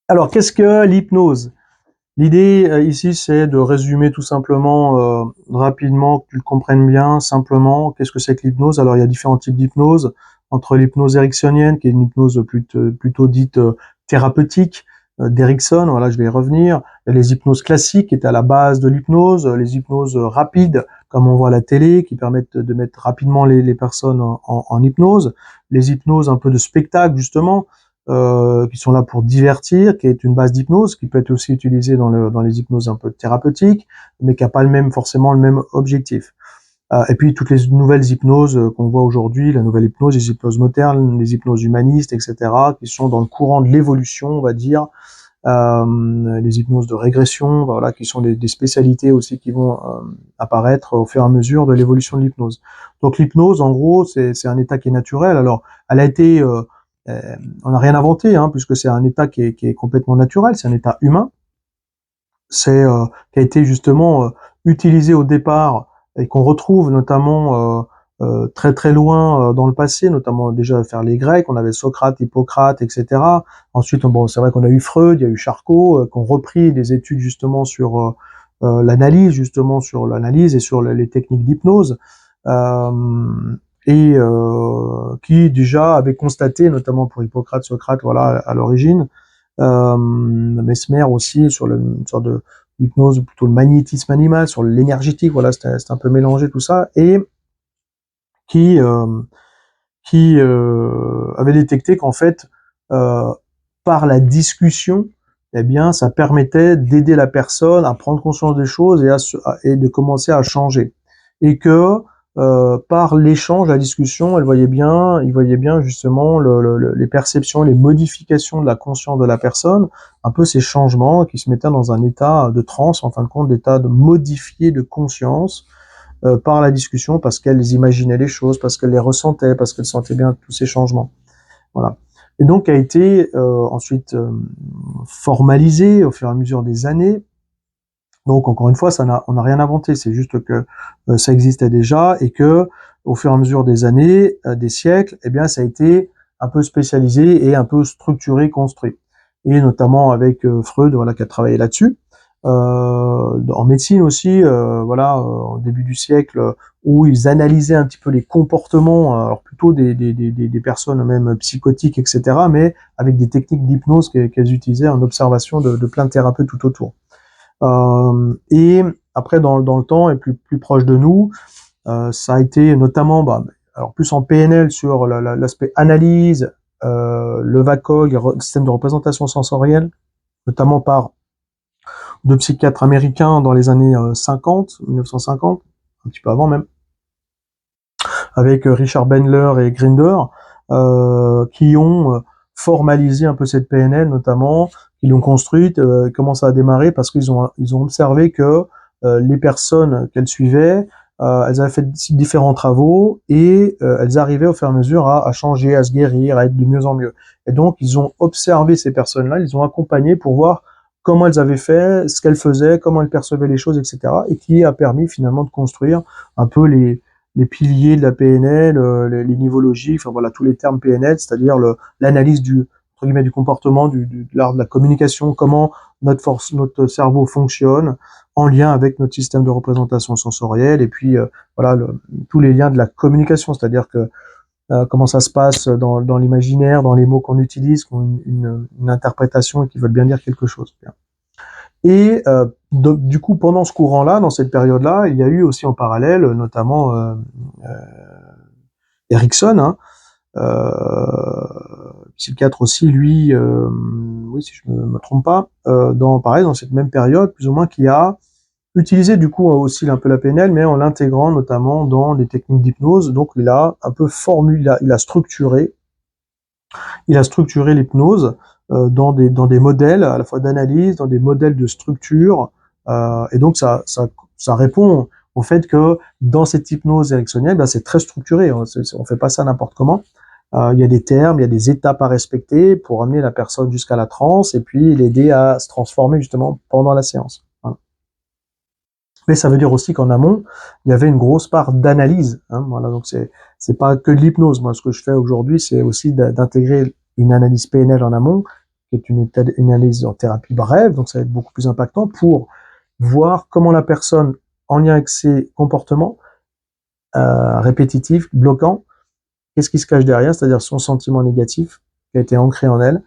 Alors, qu'est-ce que l'hypnose? L'idée ici, c'est de résumer tout simplement rapidement, que tu le comprennes bien, simplement, qu'est-ce que c'est que l'hypnose? Alors, il y a différents types d'hypnose, entre l'hypnose ericksonienne, qui est une hypnose plutôt dite thérapeutique, d'Erickson, voilà, je vais y revenir. Il y a les hypnoses classiques, qui étaient à la base de l'hypnose, les hypnoses rapides, comme on voit à la télé, qui permettent de mettre rapidement les personnes en hypnose. Les hypnoses un peu de spectacle, justement, qui sont là pour divertir, qui est une base d'hypnose, qui peut être aussi utilisée dans les hypnoses un peu thérapeutiques, mais qui n'a pas forcément le même objectif. Et puis toutes les nouvelles hypnoses qu'on voit aujourd'hui, la nouvelle hypnose, les hypnoses modernes, les hypnoses humanistes, etc., qui sont dans le courant de l'évolution, on va dire, les hypnoses de régression, voilà, qui sont des spécialités aussi qui vont apparaître au fur et à mesure de l'évolution de l'hypnose. Donc l'hypnose, en gros, c'est un état qui est naturel. Alors, elle a été on n'a rien inventé, hein, puisque c'est un état qui est complètement naturel, c'est un état humain, c'est qui a été justement utilisé au départ et qu'on retrouve notamment très très loin dans le passé, notamment déjà faire les Grecs, on avait Socrate, Hippocrate, etc. Ensuite, bon, c'est vrai qu'on a eu Freud, il y a eu Charcot, qui ont repris des études justement sur l'analyse et sur les techniques d'hypnose. Qui déjà avait constaté, notamment pour Hippocrate, Socrate, voilà, à l'origine, Mesmer aussi sur une sorte de hypnose plutôt le magnétisme animal, sur l'énergétique, voilà, c'était un peu mélangé tout ça, et qui euh, qui avait détecté qu'en fait, euh, par la discussion, eh bien, ça permettait d'aider la personne à prendre conscience des choses et de commencer à changer. Et que par l'échange, la discussion, il voyait bien justement les perceptions, les modifications de la conscience de la personne, un peu ces changements qui se mettaient dans un état de transe, en fin de compte, d'état de modifié de conscience, par la discussion, parce qu'elles imaginaient les choses, parce qu'elles les ressentaient, parce qu'elles sentaient bien tous ces changements. Voilà. Et donc a été ensuite formalisé au fur et à mesure des années. Donc encore une fois, on n'a rien inventé, c'est juste que ça existait déjà et que au fur et à mesure des années, des siècles, eh bien ça a été un peu spécialisé et un peu structuré, construit. Et notamment avec Freud, voilà, qui a travaillé là-dessus. En médecine aussi, voilà, au début du siècle, où ils analysaient un petit peu les comportements, alors plutôt des personnes même psychotiques, etc., mais avec des techniques d'hypnose qu'elles utilisaient en observation de plein de thérapeutes tout autour. Et après, dans le temps, et plus proche de nous, ça a été notamment, alors plus en PNL sur l'aspect analyse, le VACOG, le système de représentation sensorielle, notamment par deux psychiatres américains dans les années 50, 1950, un petit peu avant même, avec Richard Bandler et Grinder, qui ont formalisé un peu cette PNL notamment, qui l'ont construite, comment ça a démarré, parce qu'ils ont observé que les personnes qu'elles suivaient, elles avaient fait différents travaux et elles arrivaient au fur et à mesure à changer, à se guérir, à être de mieux en mieux. Et donc, ils ont observé ces personnes-là, ils ont accompagné pour voir comment elles avaient fait, ce qu'elles faisaient, comment elles percevaient les choses, etc. Et qui a permis finalement de construire un peu les piliers de la PNL, les niveaux logiques, enfin voilà tous les termes PNL, c'est-à-dire l'analyse entre guillemets du comportement, de l'art de la communication, comment notre cerveau fonctionne en lien avec notre système de représentation sensorielle, et puis voilà tous les liens de la communication, c'est-à-dire que comment ça se passe dans l'imaginaire, dans les mots qu'on utilise, qui ont une interprétation et qui veulent bien dire quelque chose. Et du coup, pendant ce courant-là, dans cette période-là, il y a eu aussi en parallèle, notamment Erickson, hein, psychiatre aussi, lui, oui, si je me trompe pas, pareil, dans cette même période, plus ou moins, qui a utilisé du coup aussi un peu la PNL, mais en l'intégrant notamment dans des techniques d'hypnose. Donc il a un peu il a structuré l'hypnose dans des modèles à la fois d'analyse, dans des modèles de structure, et donc ça répond au fait que dans cette hypnose ericksonienne, c'est très structuré. On fait pas ça n'importe comment. Il y a des termes, il y a des étapes à respecter pour amener la personne jusqu'à la transe et puis l'aider à se transformer justement pendant la séance. Voilà. Mais ça veut dire aussi qu'en amont, il y avait une grosse part d'analyse. Hein, voilà, donc c'est pas que de l'hypnose. Moi, ce que je fais aujourd'hui, c'est aussi d'intégrer une analyse PNL en amont qui est une analyse en thérapie brève, donc ça va être beaucoup plus impactant pour voir comment la personne, en lien avec ses comportements répétitifs, bloquants, qu'est-ce qui se cache derrière, c'est-à-dire son sentiment négatif qui a été ancré en elle,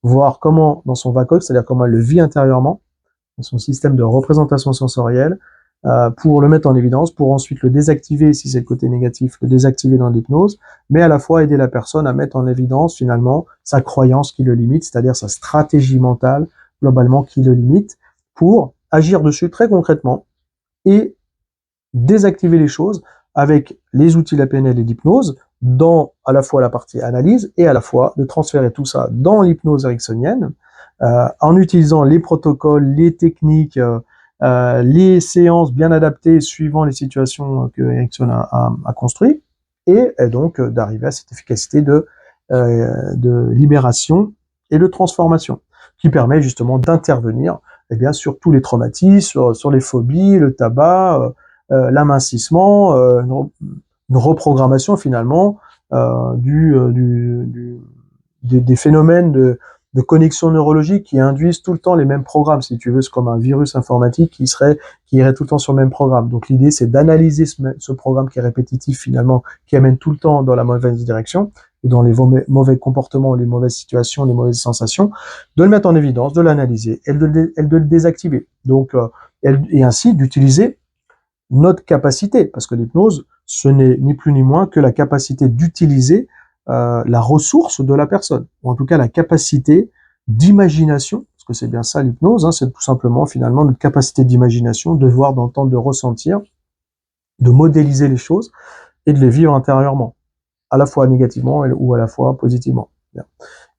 voir comment, dans son VACOL, c'est-à-dire comment elle le vit intérieurement, dans son système de représentation sensorielle, pour le mettre en évidence, pour ensuite le désactiver si c'est le côté négatif, le désactiver dans l'hypnose, mais à la fois aider la personne à mettre en évidence finalement sa croyance qui le limite, c'est-à-dire sa stratégie mentale globalement qui le limite, pour agir dessus très concrètement et désactiver les choses avec les outils de la PNL et l'hypnose, dans à la fois la partie analyse et à la fois de transférer tout ça dans l'hypnose ericksonienne, en utilisant les protocoles, les techniques, les séances bien adaptées suivant les situations que Erickson a construit, et donc d'arriver à cette efficacité de libération et de transformation, qui permet justement d'intervenir eh bien, sur tous les traumatismes, sur les phobies, le tabac, l'amincissement, une reprogrammation finalement des phénomènes de connexion neurologique qui induisent tout le temps les mêmes programmes, si tu veux, c'est comme un virus informatique qui irait tout le temps sur le même programme. Donc l'idée, c'est d'analyser ce programme qui est répétitif finalement, qui amène tout le temps dans la mauvaise direction, ou dans les mauvais comportements, les mauvaises situations, les mauvaises sensations, de le mettre en évidence, de l'analyser et de le désactiver. Donc, et ainsi d'utiliser notre capacité, parce que l'hypnose, ce n'est ni plus ni moins que la capacité d'utiliser la ressource de la personne, ou en tout cas la capacité d'imagination, parce que c'est bien ça l'hypnose, hein, c'est tout simplement finalement notre capacité d'imagination, de voir, d'entendre, de ressentir, de modéliser les choses et de les vivre intérieurement, à la fois négativement ou à la fois positivement.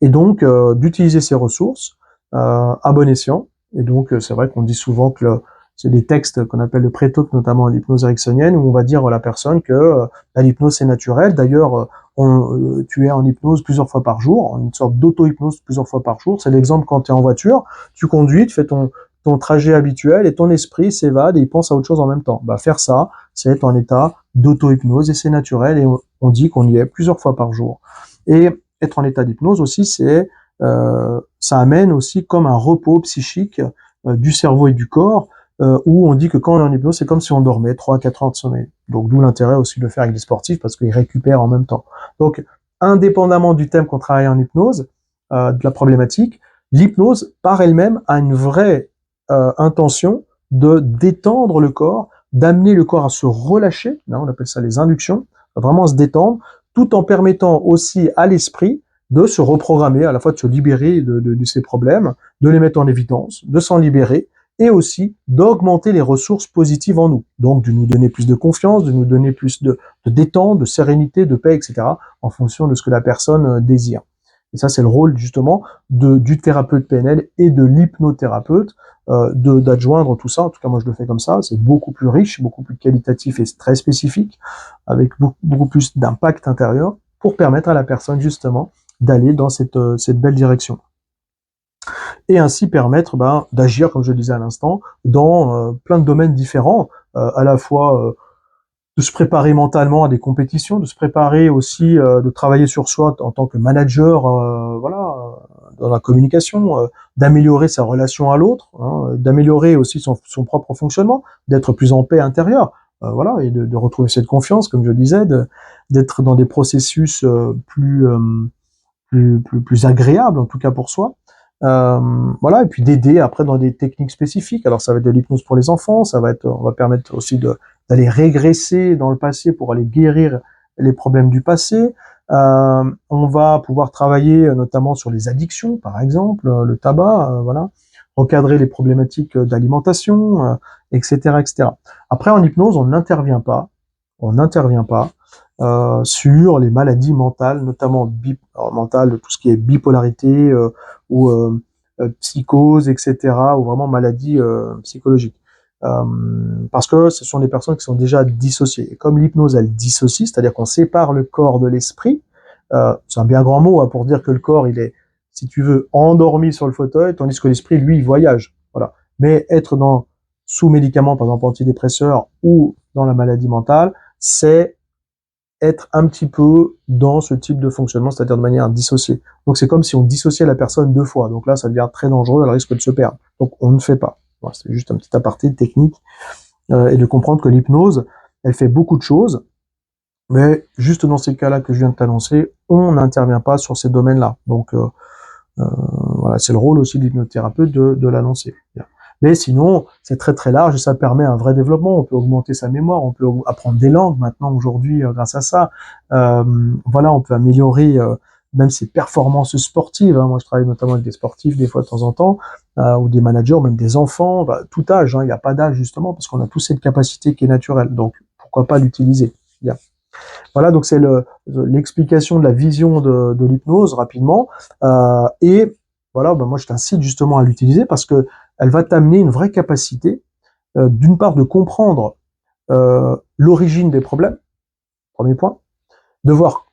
Et donc d'utiliser ces ressources à bon escient. Et donc c'est vrai qu'on dit souvent que c'est des textes qu'on appelle le pré-talk, notamment en hypnose ericksonienne, où on va dire à la personne que l'hypnose c'est naturel. D'ailleurs, tu es en hypnose plusieurs fois par jour, une sorte d'auto-hypnose plusieurs fois par jour. C'est l'exemple quand tu es en voiture, tu conduis, tu fais ton trajet habituel et ton esprit s'évade et il pense à autre chose en même temps. Bah, faire ça, c'est être en état d'auto-hypnose et c'est naturel et on dit qu'on y est plusieurs fois par jour. Et être en état d'hypnose aussi, ça amène aussi comme un repos psychique du cerveau et du corps, où on dit que quand on est en hypnose, c'est comme si on dormait 3 à 4 heures de sommeil. Donc d'où l'intérêt aussi de le faire avec des sportifs, parce qu'ils récupèrent en même temps. Donc, indépendamment du thème qu'on travaille en hypnose, de la problématique, l'hypnose, par elle-même, a une vraie intention de détendre le corps, d'amener le corps à se relâcher, on appelle ça les inductions, vraiment se détendre, tout en permettant aussi à l'esprit de se reprogrammer, à la fois de se libérer de ses problèmes, de les mettre en évidence, de s'en libérer, et aussi d'augmenter les ressources positives en nous. Donc de nous donner plus de confiance, de nous donner plus de détente, de sérénité, de paix, etc., en fonction de ce que la personne désire. Et ça, c'est le rôle justement du thérapeute PNL et de l'hypnothérapeute, d'adjoindre tout ça. En tout cas, moi, je le fais comme ça. C'est beaucoup plus riche, beaucoup plus qualitatif et très spécifique, avec beaucoup plus d'impact intérieur, pour permettre à la personne justement d'aller dans cette belle direction. Et ainsi permettre d'agir, comme je le disais à l'instant, dans plein de domaines différents, à la fois de se préparer mentalement à des compétitions, de se préparer aussi, de travailler sur soi en tant que manager, dans la communication, d'améliorer sa relation à l'autre, hein, d'améliorer aussi son propre fonctionnement, d'être plus en paix intérieure, et de retrouver cette confiance, comme je le disais, d'être dans des processus plus agréables, en tout cas pour soi. Et puis d'aider après dans des techniques spécifiques. Alors ça va être de l'hypnose pour les enfants, on va permettre aussi d'aller régresser dans le passé pour aller guérir les problèmes du passé. On va pouvoir travailler notamment sur les addictions, par exemple, le tabac, recadrer les problématiques d'alimentation, etc., etc. Après, en hypnose, on n'intervient pas sur les maladies mentales, notamment mentales, tout ce qui est bipolarité ou psychose, etc., ou vraiment maladies psychologiques. Parce que ce sont des personnes qui sont déjà dissociées. Et comme l'hypnose, elle dissocie, c'est-à-dire qu'on sépare le corps de l'esprit, c'est un bien grand mot pour dire que le corps, il est, si tu veux, endormi sur le fauteuil, tandis que l'esprit, lui, il voyage. Voilà. Mais être sous médicaments, par exemple antidépresseurs, ou dans la maladie mentale, c'est être un petit peu dans ce type de fonctionnement, c'est-à-dire de manière dissociée. Donc c'est comme si on dissociait la personne 2 fois. Donc là, ça devient très dangereux, elle risque de se perdre. Donc on ne fait pas. Voilà, c'est juste un petit aparté technique et de comprendre que l'hypnose, elle fait beaucoup de choses, mais juste dans ces cas-là que je viens de t'annoncer, on n'intervient pas sur ces domaines-là. Donc voilà, c'est le rôle aussi de l'hypnothérapeute de l'annoncer. Mais sinon, c'est très très large et ça permet un vrai développement. On peut augmenter sa mémoire, on peut apprendre des langues maintenant aujourd'hui grâce à ça. Voilà, on peut améliorer même ses performances sportives. Hein. Moi, je travaille notamment avec des sportifs des fois de temps en temps, ou des managers, ou même des enfants, bah, tout âge. Hein. Il n'y a pas d'âge justement parce qu'on a tous cette capacité qui est naturelle. Donc, pourquoi pas l'utiliser? Bien. Voilà, donc c'est l'explication de la vision de l'hypnose rapidement. Et voilà, ben moi je t'incite justement à l'utiliser parce que elle va t'amener une vraie capacité, d'une part de comprendre l'origine des problèmes, premier point, de voir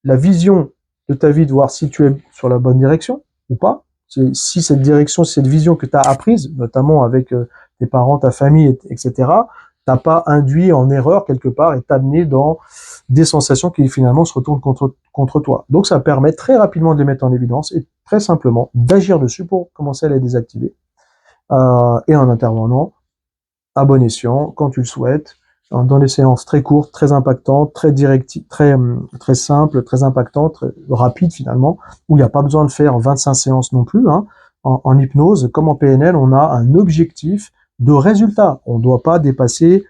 la vision de ta vie, de voir si tu es sur la bonne direction ou pas, si cette direction, cette vision que tu as apprise, notamment avec tes parents, ta famille, etc., t'as pas induit en erreur quelque part et t'amener dans des sensations qui finalement se retournent contre toi. Donc ça permet très rapidement de les mettre en évidence et très simplement d'agir dessus pour commencer à les désactiver. Et en intervenant à bon escient, quand tu le souhaites, dans des séances très courtes, très impactantes, très directives, très simples, très impactantes, très rapides finalement, où il n'y a pas besoin de faire 25 séances non plus. Hein. En hypnose, comme en PNL, on a un objectif de résultat. On ne doit pas dépasser,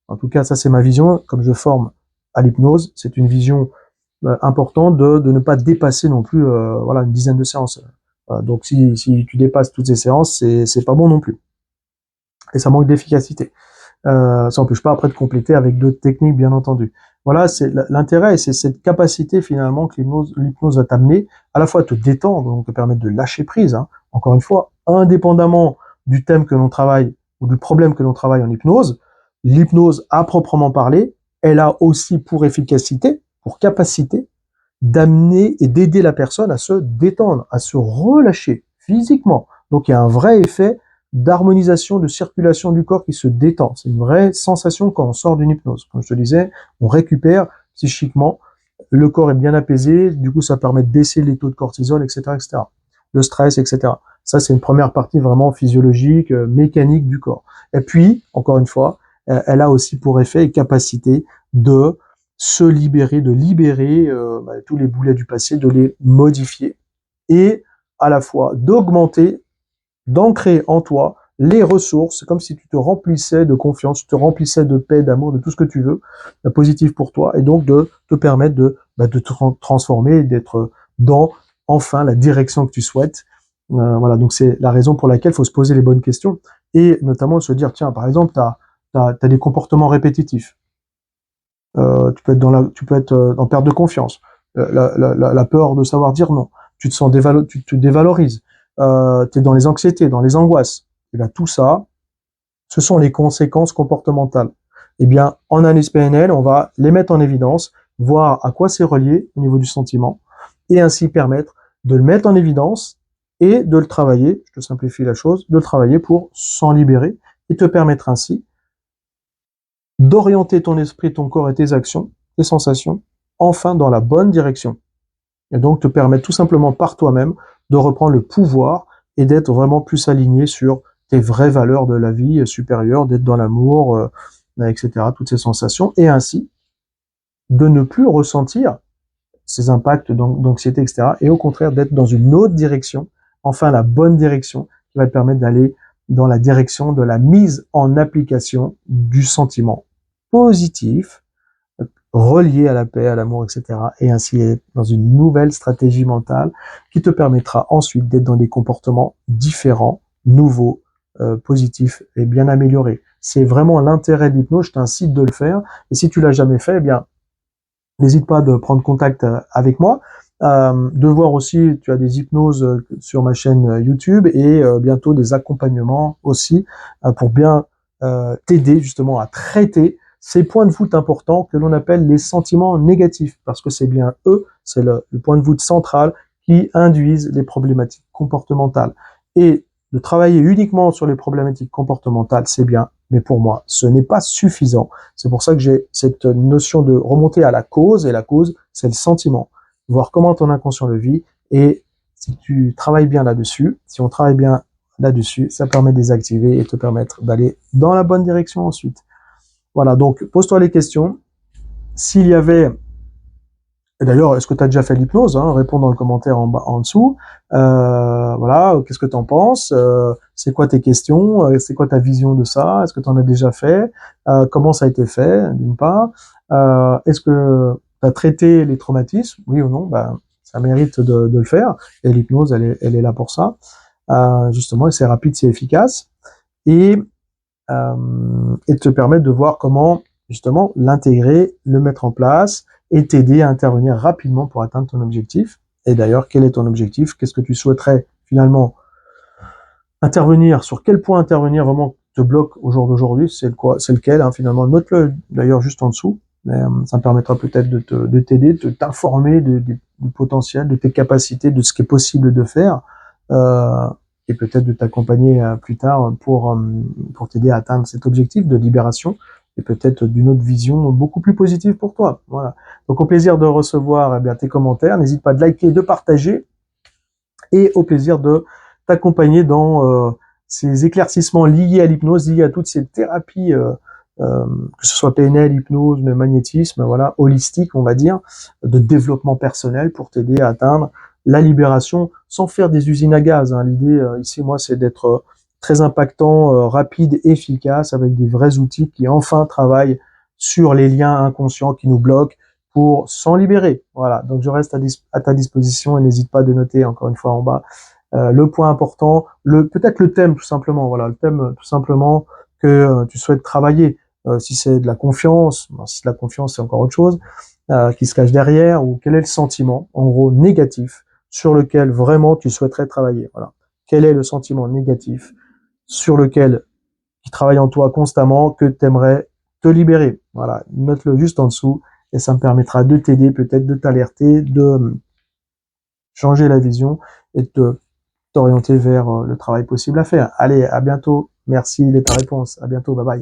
en tout cas ça c'est ma vision, comme je forme à l'hypnose, c'est une vision importante de ne pas dépasser non plus voilà, une dizaine de séances. Donc si tu dépasses toutes ces séances, c'est pas bon non plus. Et ça manque d'efficacité. Ça n'empêche pas après de compléter avec d'autres techniques, bien entendu. Voilà, c'est l'intérêt, et c'est cette capacité finalement que l'hypnose va t'amener, à la fois à te détendre, donc te permettre de lâcher prise. Hein. Encore une fois, indépendamment du thème que l'on travaille ou du problème que l'on travaille en hypnose, l'hypnose à proprement parler, elle a aussi pour efficacité, pour capacité, d'amener et d'aider la personne à se détendre, à se relâcher physiquement. Donc il y a un vrai effet d'harmonisation, de circulation du corps qui se détend. C'est une vraie sensation quand on sort d'une hypnose. Comme je te disais, on récupère psychiquement, le corps est bien apaisé, du coup ça permet de baisser les taux de cortisol, etc., etc., le stress, etc. Ça c'est une première partie vraiment physiologique, mécanique du corps. Et puis, encore une fois, elle a aussi pour effet et capacité de se libérer, de libérer tous les boulets du passé, de les modifier et à la fois d'augmenter, d'ancrer en toi les ressources, comme si tu te remplissais de confiance, tu te remplissais de paix, d'amour, de tout ce que tu veux, positif pour toi, et donc de te permettre de te transformer, d'être dans enfin la direction que tu souhaites. Voilà, donc c'est la raison pour laquelle il faut se poser les bonnes questions, et notamment se dire, tiens, par exemple, tu as des comportements répétitifs. Tu peux être en perte de confiance, la peur de savoir dire non, tu te dévalorises, tu es dans les anxiétés, dans les angoisses. Et bien tout ça, ce sont les conséquences comportementales. Et bien en analyse PNL, on va les mettre en évidence, voir à quoi c'est relié au niveau du sentiment, et ainsi permettre de le mettre en évidence et de le travailler, je te simplifie la chose, de le travailler pour s'en libérer et te permettre ainsi d'orienter ton esprit, ton corps et tes actions, tes sensations, enfin dans la bonne direction. Et donc te permettre tout simplement par toi-même de reprendre le pouvoir et d'être vraiment plus aligné sur tes vraies valeurs de la vie supérieure, d'être dans l'amour, etc., toutes ces sensations, et ainsi de ne plus ressentir ces impacts d'anxiété, etc., et au contraire d'être dans une autre direction, enfin la bonne direction, qui va te permettre d'aller dans la direction de la mise en application du sentiment positif, relié à la paix, à l'amour, etc. Et ainsi être dans une nouvelle stratégie mentale qui te permettra ensuite d'être dans des comportements différents, nouveaux, positifs et bien améliorés. C'est vraiment l'intérêt de l'hypnose, je t'incite de le faire. Et si tu l'as jamais fait, eh bien, n'hésite pas de prendre contact avec moi. De voir aussi, tu as des hypnoses sur ma chaîne YouTube et bientôt des accompagnements aussi pour bien t'aider justement à traiter ces points de voûte importants que l'on appelle les sentiments négatifs, parce que c'est bien eux, c'est le point de voûte central qui induisent les problématiques comportementales. Et de travailler uniquement sur les problématiques comportementales, c'est bien Mais pour moi, ce n'est pas suffisant. C'est pour ça que j'ai cette notion de remonter à la cause, et la cause, c'est le sentiment. Voir comment ton inconscient le vit, et si tu travailles bien là-dessus, si on travaille bien là-dessus, ça permet de désactiver et te permettre d'aller dans la bonne direction ensuite. Voilà, donc pose-toi les questions. S'il y avait, et d'ailleurs, est-ce que tu as déjà fait l'hypnose, hein? Réponds dans le commentaire en dessous. Voilà, qu'est-ce que tu en penses? C'est quoi tes questions? C'est quoi ta vision de ça? Est-ce que tu en as déjà fait? Comment ça a été fait, d'une part? Est-ce que tu as traité les traumatismes? Oui ou non? Ben, ça mérite de le faire. Et l'hypnose, elle est là pour ça. Justement, c'est rapide, c'est efficace. Et, te permettre de voir comment, justement, l'intégrer, le mettre en place, et t'aider à intervenir rapidement pour atteindre ton objectif. Et d'ailleurs, quel est ton objectif? Qu'est-ce que tu souhaiterais finalement intervenir? Sur quel point intervenir vraiment te bloque au jour d'aujourd'hui? C'est quoi? C'est lequel, hein, finalement? Note-le d'ailleurs juste en dessous. Ça me permettra peut-être de t'aider, de t'informer du potentiel, de tes capacités, de ce qui est possible de faire, et peut-être de t'accompagner plus tard pour t'aider à atteindre cet objectif de libération, et peut-être d'une autre vision beaucoup plus positive pour toi. Voilà. Donc au plaisir de recevoir eh bien, tes commentaires. N'hésite pas de liker, de partager, et au plaisir de t'accompagner dans ces éclaircissements liés à l'hypnose, liés à toutes ces thérapies, que ce soit PNL, hypnose, mais magnétisme, voilà, holistique, on va dire, de développement personnel pour t'aider à atteindre la libération sans faire des usines à gaz. Hein. L'idée ici, moi, c'est d'être très impactant, rapide, efficace, avec des vrais outils qui enfin travaillent sur les liens inconscients qui nous bloquent pour s'en libérer. Voilà, donc je reste à ta disposition, et n'hésite pas de noter encore une fois en bas le point important, peut-être le thème tout simplement, voilà, le thème tout simplement que tu souhaites travailler. Si c'est de la confiance, bon, si c'est de la confiance, c'est encore autre chose, qui se cache derrière, ou quel est le sentiment, en gros, négatif, sur lequel vraiment tu souhaiterais travailler. Voilà. Quel est le sentiment négatif sur lequel qui travaille en toi constamment, que tu aimerais te libérer. Voilà, note-le juste en dessous, et ça me permettra de t'aider, peut-être de t'alerter, de changer la vision, et de t'orienter vers le travail possible à faire. Allez, à bientôt. Merci de ta réponse. À bientôt. Bye bye.